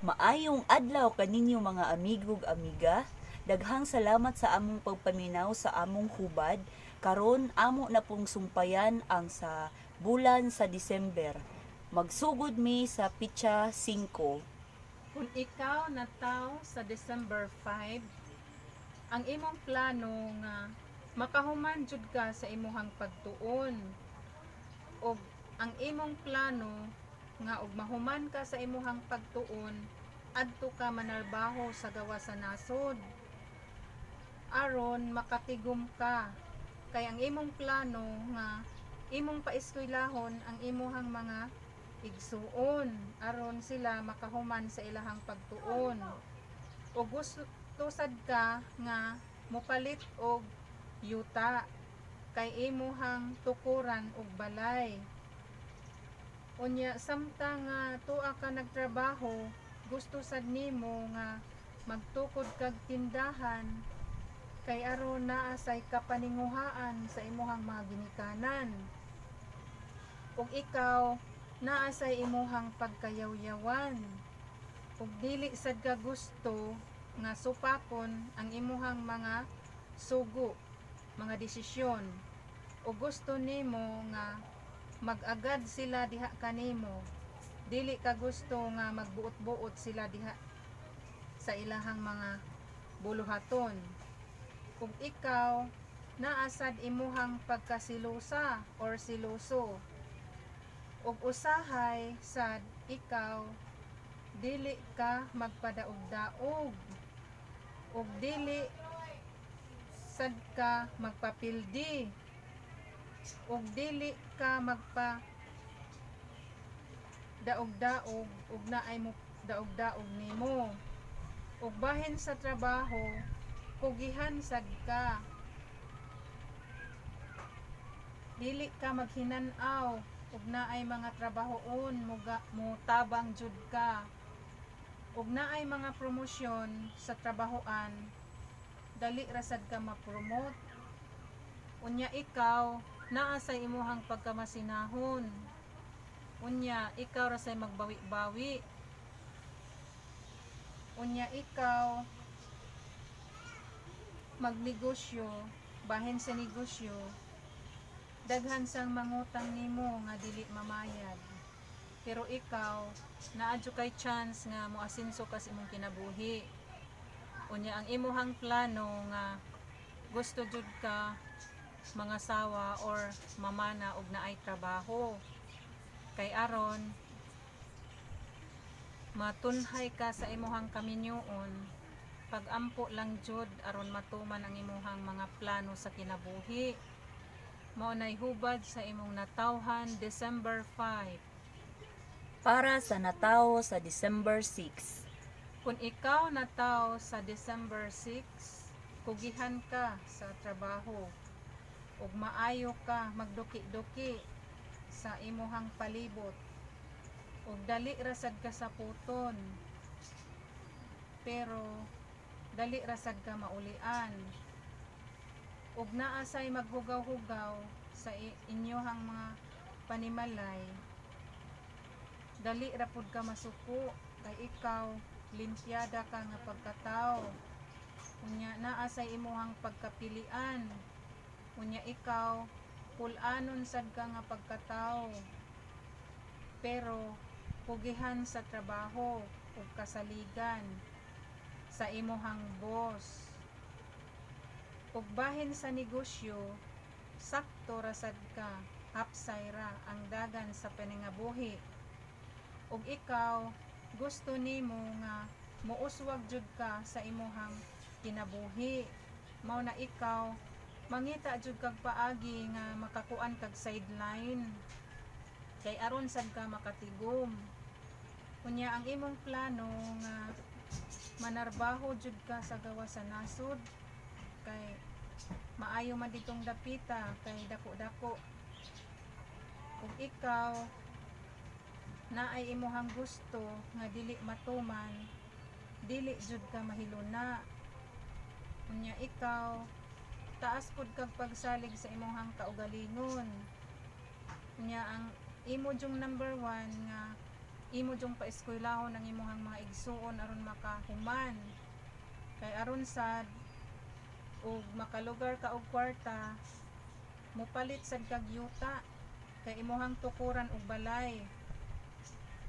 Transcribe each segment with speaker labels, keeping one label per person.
Speaker 1: Maayong adlaw kaninyo mga amigog amiga. Daghang salamat sa among pagpaminaw sa among hubad. Karon amo na pong sumpayan ang sa bulan sa Disember. Magsugod mi sa pitsa 5.
Speaker 2: Kung ikaw nataw sa December 5, ang imong plano nga makahuman jud ka sa imuhang pagtuon o ang imong plano nga og mahuman ka sa imuhang pagtuon adto ka manarbaho sa gawa sa nasod aron makatigom ka kay ang imong plano nga imong paeskwelahon ang imuhang mga igsuon aron sila makahuman sa ilahang pagtuon o gusto sad ka nga mopalit og yuta kay imuhang tukuran og balay unya samtang nga tuwa ka nagtrabaho gusto sad nimo nga magtukod kag tindahan kay aron naa say kapaninguhaan sa imuhang mga ginikanan ug ikaw naa say imuhang pagkayawyawan ug dili sad ka gusto nga supakon ang imuhang mga sugo mga desisyon ug gusto nimo nga mag-agad sila diha kanimo dili ka gusto nga magbuot-buot sila diha sa ilahang mga buluhaton ug ikaw naa sad imuhang pagkasilusa or siluso ug usahay sad ikaw dili ka magpadaog-daog ug dili sad ka magpapildi ug dili ka magpa daog-daog ug naay mo daog-daog nimo ug bahin sa trabaho pugihan sad ka dili ka maghinan-aw ug naay mga trabahoon mo tabang jud ka ug naay mga promosyon sa trabahoan dali ra sad ka ma-promote unya ikaw naa sa imuhang pagkamasinahon unya ikaw ra say magbawi-bawi unya ikaw magnegosyo bahin sa negosyo daghan sang mangutang nimo nga dili mamayad pero ikaw naadyo kay chance nga moasenso ka sa imong kinabuhi unya ang imuhang plano nga gusto jud ka mga sawa or mamana og naay trabaho kay aron matunhay ka sa imuhang kaminyoon pag-ampo lang jud aron matuman ang imuhang mga plano sa kinabuhi mao nay hubad sa imong natawhan December 5.
Speaker 1: Para sa natawo sa December 6.
Speaker 2: Kung ikaw nataw sa December 6, kugihan ka sa trabaho ug maayo ka magduki-duki sa imuhang palibot ug dali ra sad ka sa puton pero dali ra sad ka maulian ug naa say maghugaw-hugaw sa inyohang mga panimalay dali ra pud ka masuko kay ikaw limpyada ka nga pagkatao unya naa say imuhang pagkapilian unya ikaw pul-anon sad ka nga pagkatao pero pugihan sa trabaho ug kasaligan sa imuhang boss ug bahin sa negosyo sakto ra sad ka hapsay ra ang dagan sa paningabuhi ug ikaw gusto nimo nga muuswag jud ka sa imuhang kinabuhi mao na ikaw mangita jud kag paagi nga makakuan kag sideline kay aron sad ka makatigom unya ang imong plano nga manarbaho jud ka sa gawa sa nasod kay maayo man ditong dapita kay dako-dako ug ikaw naay imuhang gusto nga dili matuman dili jud ka mahiluna unya ikaw taas pud kag pagsalig sa imuhang kaugalingon unya ang imo jung number 1 nga imo jung paeskwelahon ang imong mga igsuon aron makahuman. Kay aron sad ug makalugar ka og kwarta, mupalit sad kag yuta kay imuhang tukuran og balay.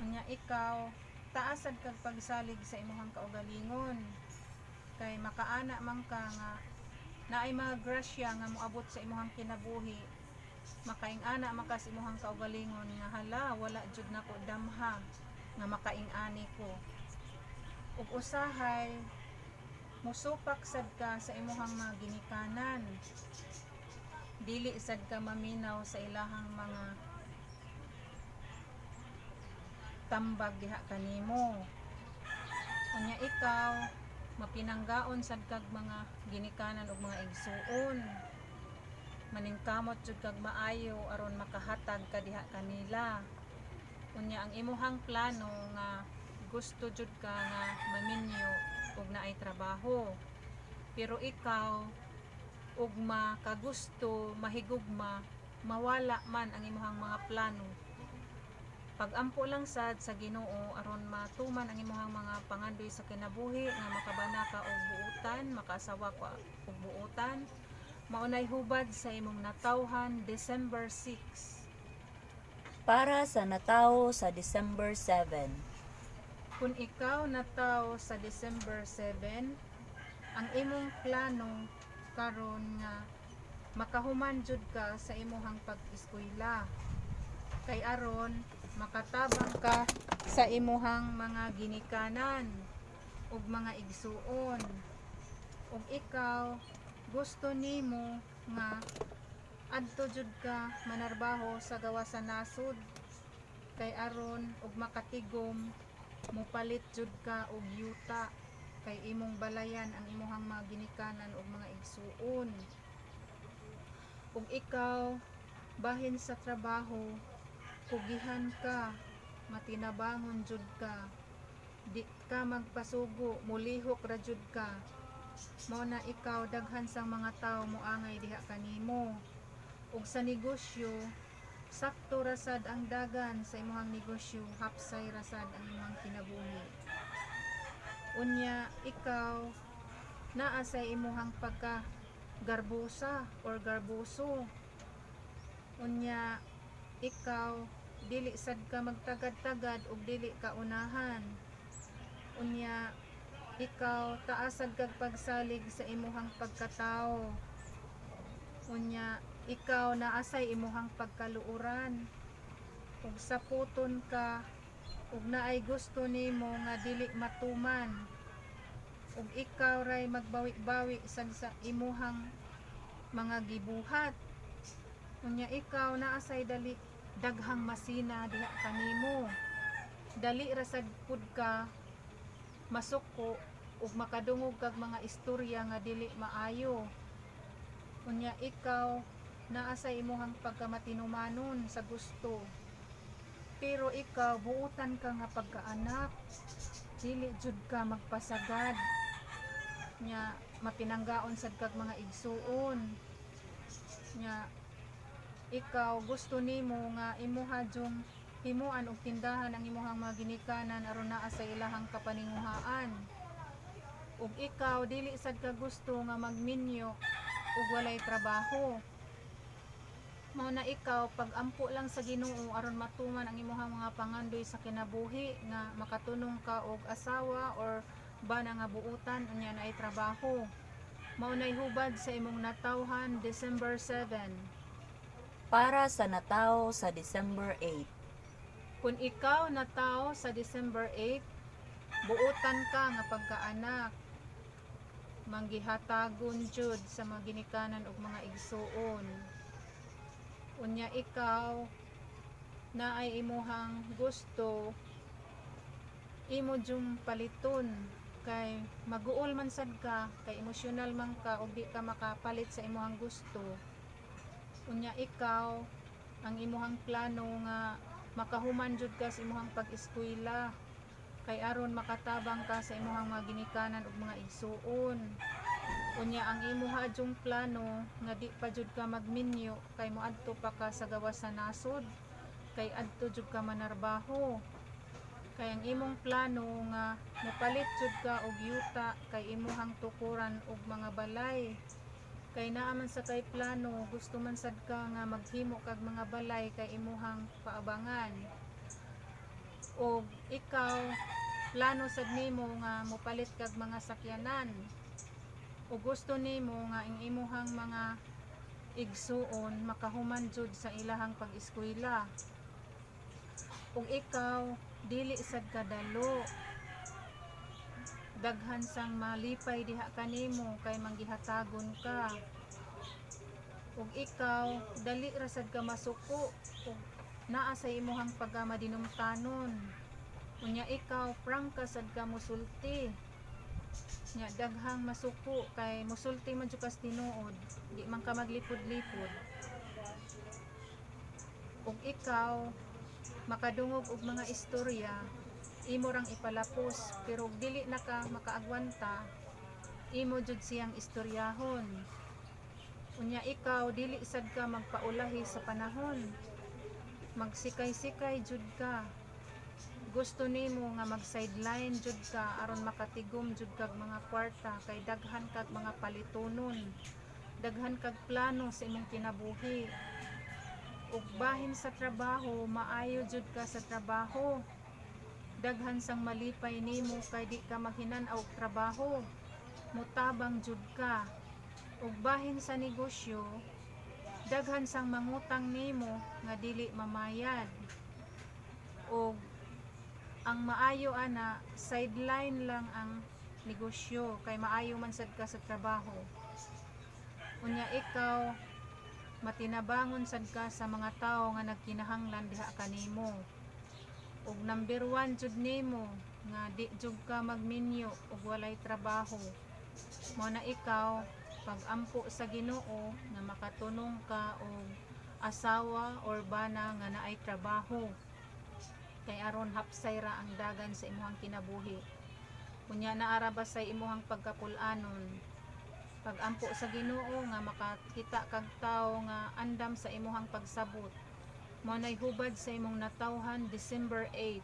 Speaker 2: Unya ikaw, taas sad kag pagsalig sa imuhang kaugalingon. Kay makaana man ka nga naay mga grasya nga moabot sa imuhang kinabuhi. Makaing-ana man ka sa imuhang kaugalingon nga hala wala jud nako damha nga makaing-ani ko. Ug usahay musupak sad ka sa imuhang mga ginikanan. Dili sad ka maminaw sa ilahang mga tambag diha kanimo. Unya ikaw mapinanggaon sad kag mga ginikanan ug mga igsuon. Maningkamot jud kag maayo aron makahatag ka diha kanila. Unya ang imuhang plano nga gusto jud ka nga maminyo ug naay trabaho. Pero ikaw ugma kagusto mahigugma mawala man ang imuhang mga plano. Pagampo lang sad sa Ginoo aron matuman ang imuhang mga pangandoy sa kinabuhi nga makabana ka og buutan, makaasawa ka og buutan. Maunay hubad sa imong natawhan December 6.
Speaker 1: Para sa natawo sa December 7.
Speaker 2: Kung ikaw nataw sa December 7, ang imong plano karon nga makahuman jud ka sa imong pag-eskwela. Kay aron makatabang ka sa imuhang mga ginikanan ug mga igsuon. Ug ikaw gusto nimo nga adto jud ka manarbaho sa gawas sa nasud kay aron ug makatigom mupalit jud ka og yuta kay imong balayan ang imuhang mga ginikanan ug mga igsuon. Ug ikaw bahin sa trabaho kugihan ka, matinabangon jud ka, di ka magpasugo, mulihok ra jud ka. Mao na ikaw daghan sang mga tawo moangay diha kanimo. Ug sa negosyo, sakto ra sad ang dagan sa imong negosyo, hapsay ra sad ang imong kinabuhi. Unya ikaw naa sa imong pagka garbusa or garbuso. Unya ikaw dili sad ka magtagad-tagad ug dili ka unahan. Unya ikaw taas sad kag pagsalig sa imuhang pagkatao. Unya ikaw naasay imuhang pagkaluuran ug saputon ka ug naay gusto nimo nga dili matuman. Ug ikaw ray magbawi-bawi sad sa imuhang mga gibuhat. Unya ikaw naasay dali daghang masina diha kanimo. Dali ra sad pud ka masuko ug makadungog kag mga istorya nga dili maayo. Unya ikaw naa sa imong pagkamatinumanon sa gusto. Pero ikaw buutan ka nga pagkaanak, dili jud ka magpasagad. Nya mapinanggaon sad kag mga igsuon. Nya ikaw gusto nimo nga imuha jung himuan og tindahan ang imuhang mga ginikanan aron naa sa ilahang kapaninguhaan. Ug ikaw dili sad ka gusto nga magminyo ug walay trabaho. Mao na ikaw pagampo lang sa Ginoo aron matuman ang imuhang mga pangandoy sa kinabuhi nga makatunong ka og asawa or bana nga buutan unya naay trabaho. Mao nay hubad sa imong natawhan December 7.
Speaker 1: Para sa natawo sa December 8.
Speaker 2: Kung ikaw nataw sa December 8, buutan ka nga pagkaanak. Manggihatagon jud sa mga ginikanan ug mga igsuon. Unya ikaw naay imuhang gusto imo jung paliton kay maguol man sad ka kay emosyonal man ka ug di ka makapalit sa imuhang gusto. Unya ikaw ang imuhang plano nga makahuman jud ka sa imuhang pag-eskwela kay aron makatabang ka sa imuhang mga ginikanan ug mga igsuon. Unya ang imuha jung plano nga di pa jud ka magminyo kay moadto pa ka sa gawas sa nasod kay adto jud ka manarbaho. Kay ang imong plano nga mopalit jud ka og yuta kay imuhang tukuran og mga balay. Kay naa man sa kay plano, gusto man sad ka nga maghimo kag mga balay kay imuhang paabangan. O ikaw plano sad nimo nga mopalit kag mga sakyanan. O gusto nimo nga ang imuhang mga igsuon makahuman jud sa ilahang pag-eskwela. Ug ikaw dili sad kadalo, daghan sang malipay diha kanimo kay manggihatagon ka. Ug ikaw dali ra sad ka masuko ug naa sa imuhang pagkamadinumtanon. Unya ikaw prangka sad ka musulti. Nya daghang masuko kay musulti man jud kas tinuod, di man ka maglipod-lipod. Ug ikaw makadungog og mga istorya, imo rang ipalapos pero dili na ka makaagwanta, imo jud siyang istoryahon. Unya ikaw dili sad ka magpaulahi sa panahon, magsikay-sikay jud ka. Gusto nimo nga mag sideline jud ka aron makatigom jud kag mga kwarta kay daghan kag mga palitonon, daghan kag plano sa imong kinabuhi. Ug bahin sa trabaho, maayo jud ka sa trabaho. Daghan sang malipay nimo kay di ka maghinan-aw og trabaho. Mutabang jud ka. Ug bahin sa negosyo, daghan sang mangutang nimo nga dili mamayad. Ug ang maayo ana, sideline lang ang negosyo kay maayo man sad ka sa trabaho. Unya ikaw matinabangon sad ka sa mga tao nga nagkinahanglan diha kanimo. Ug number 1 jud nimo nga di jud ka magminyo ug walay trabaho. Mao na ikaw pag-ampo sa Ginoo nga makatunong ka og asawa or bana nga naay trabaho. Kay aron hapsay ra ang dagan sa imuhang kinabuhi. Unya naara ba sa imuhang pagkapul-anon, pag-ampo sa Ginoo nga makakita kag tawo nga andam sa imuhang pagsabot. Mao nay hubad sa imong natawhan December 8.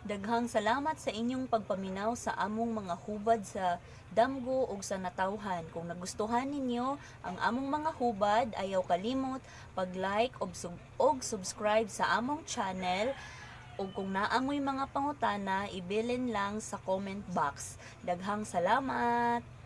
Speaker 1: Daghang salamat sa inyong pagpaminaw sa among mga hubad sa damgo ug sa natawhan. Kung nagustuhan ninyo ang among mga hubad, ayaw kalimot pag-like og subscribe sa among channel. Ug kung naamoy mga pangutana, ibilin lang sa comment box. Daghang salamat!